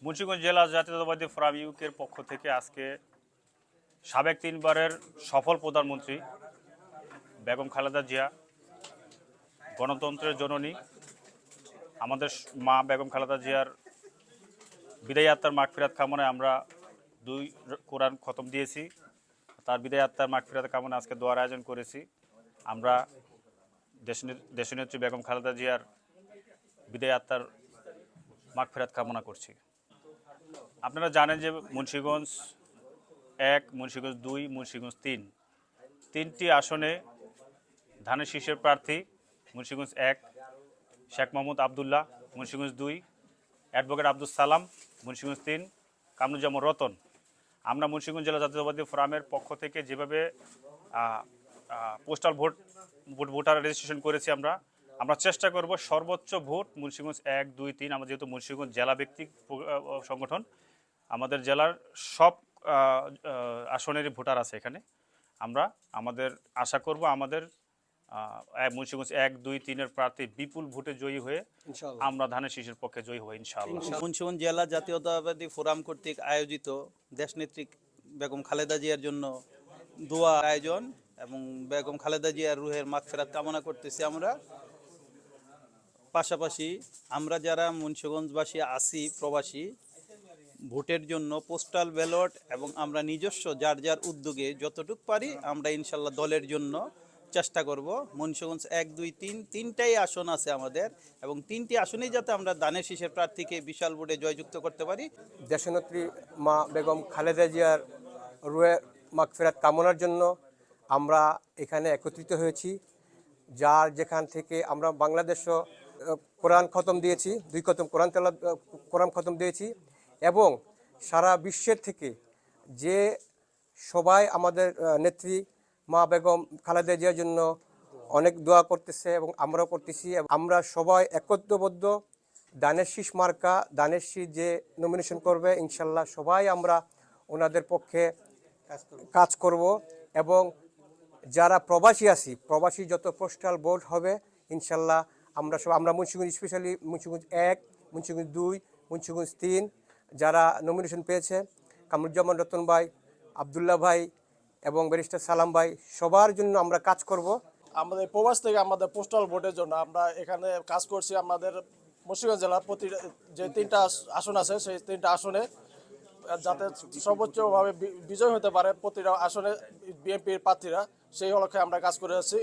মুন্সিগঞ্জ জেলা জাতীয়তাবাদী ফোরাম ইউকের পক্ষ থেকে আজকে সাবেক 3বারের সফল প্রধানমন্ত্রী বেগম খালেদা জিয়া, গণতন্ত্রের জননী আমাদের মা বেগম খালেদা জিয়ার বিদায়ী আত্মার মাগফিরাত কামনায় আমরা 2 কোরআন খতম দিয়েছি। তার বিদায়ী আত্মার মাগফিরাত কামনায় আজকে দোয়ার আয়োজন করেছি। আমরা দেশনেত্রী বেগম খালেদা জিয়ার বিদায়ী আত্মার মাগফিরাত কামনা করছি। আপনারা জানেন যে মুন্সিগঞ্জ 1, মুন্সিগঞ্জ 2, মুন্সিগঞ্জ 3 তিনটি আসনে ধানের শীষের প্রার্থী মুন্সিগঞ্জ 1 শেখ মোহাম্মদ আবদুল্লাহ, মুন্সিগঞ্জ 2 অ্যাডভোকেট আব্দুল সালাম, মুন্সিগঞ্জ 3 কামরুজ্জামান রতন। আমরা মুন্সিগঞ্জ জেলা জাতীয়তাবাদী ফোরামের পক্ষ থেকে যেভাবে পোস্টাল ভোটার রেজিস্ট্রেশন করেছি, আমরা চেষ্টা করব সর্বোচ্চ ভোট মুন্সিগঞ্জ 1, 2, 3। আমরা যেহেতু মুন্সিগঞ্জ জেলা ভিত্তিক সংগঠন, আমাদের জেলার সব আসনেরই ভোটার আছে এখানে। আমাদের আশা করব আমাদের মুন্সিগঞ্জ 1, 2, 3 প্রার্থী বিপুল ভোটে জয়ী হয়ে আমরা ধানের শীষের পক্ষে জয়ী হই ইনশাআল্লাহ। মুন্সিগঞ্জ জেলা জাতীয়তাবাদী ফোরাম কর্তৃক আয়োজিত দেশনেত্রী বেগম খালেদা জিয়ার জন্য দোয়া আয়োজন এবং বেগম খালেদা জিয়ার রুহের মাগফিরাত কামনা করতেছি। আমরা পাশাপাশি আমরা যারা মুন্সিগঞ্জবাসী আছি প্রবাসী, ভোটের জন্য পোস্টাল ব্যালট এবং আমরা নিজস্ব যার যার উদ্যোগে যতটুকু পারি আমরা ইনশাল্লাহ দলের জন্য চেষ্টা করব। মুন্সিগঞ্জ 1, 2, 3 তিনটাই আসন আছে আমাদের, এবং 3টি আসনেই যাতে আমরা ধানের শীষের প্রার্থীকে বিশাল ভোটে জয়যুক্ত করতে পারি। দেশনেত্রী মা বেগম খালেদা জিয়ার রুহে মাগফিরাত কামনার জন্য আমরা এখানে একত্রিত হয়েছি। যার যেখান থেকে আমরা বাংলাদেশও কোরআন খতম দিয়েছি, 2 খতম কোরআন খতম দিয়েছি, এবং সারা বিশ্বের থেকে যে সবাই আমাদের নেত্রী মা বেগম খালেদা জিয়ার জন্য অনেক দোয়া করতেছে এবং আমরাও করতেছি। আমরা সবাই একত্রবদ্ধ ধানের শীষ মার্কা, ধানের শীষ যে নমিনেশন করবে ইনশাল্লাহ সবাই আমরা ওনাদের পক্ষে কাজ করব। এবং যারা প্রবাসী আছি, প্রবাসী যত পোস্টাল ভোট হবে ইনশাল্লাহ আমরা মুন্সিগঞ্জ, স্পেশালি মুন্সিগঞ্জ 1, মুন্সিগঞ্জ 2, মুন্সিগঞ্জ 3 যারা নমিনেশন পেয়েছে, কামরুজ্জামান রতন ভাই, আবদুল্লাহ ভাই এবং ব্যারিস্টার সালাম ভাই, সবার জন্য আমরা কাজ করব। আমাদের প্রবাস থেকে আমাদের পোস্টাল ভোটের জন্য আমরা এখানে কাজ করছি। আমাদের মুন্সিগঞ্জ জেলার প্রতি যে 3টা আসন আছে, সেই 3টা আসনে যাতে সর্বোচ্চভাবে বিজয় হতে পারে প্রতিটা আসনে বিএনপির প্রার্থীরা, সেই লক্ষ্যে আমরা কাজ করে যাচ্ছি।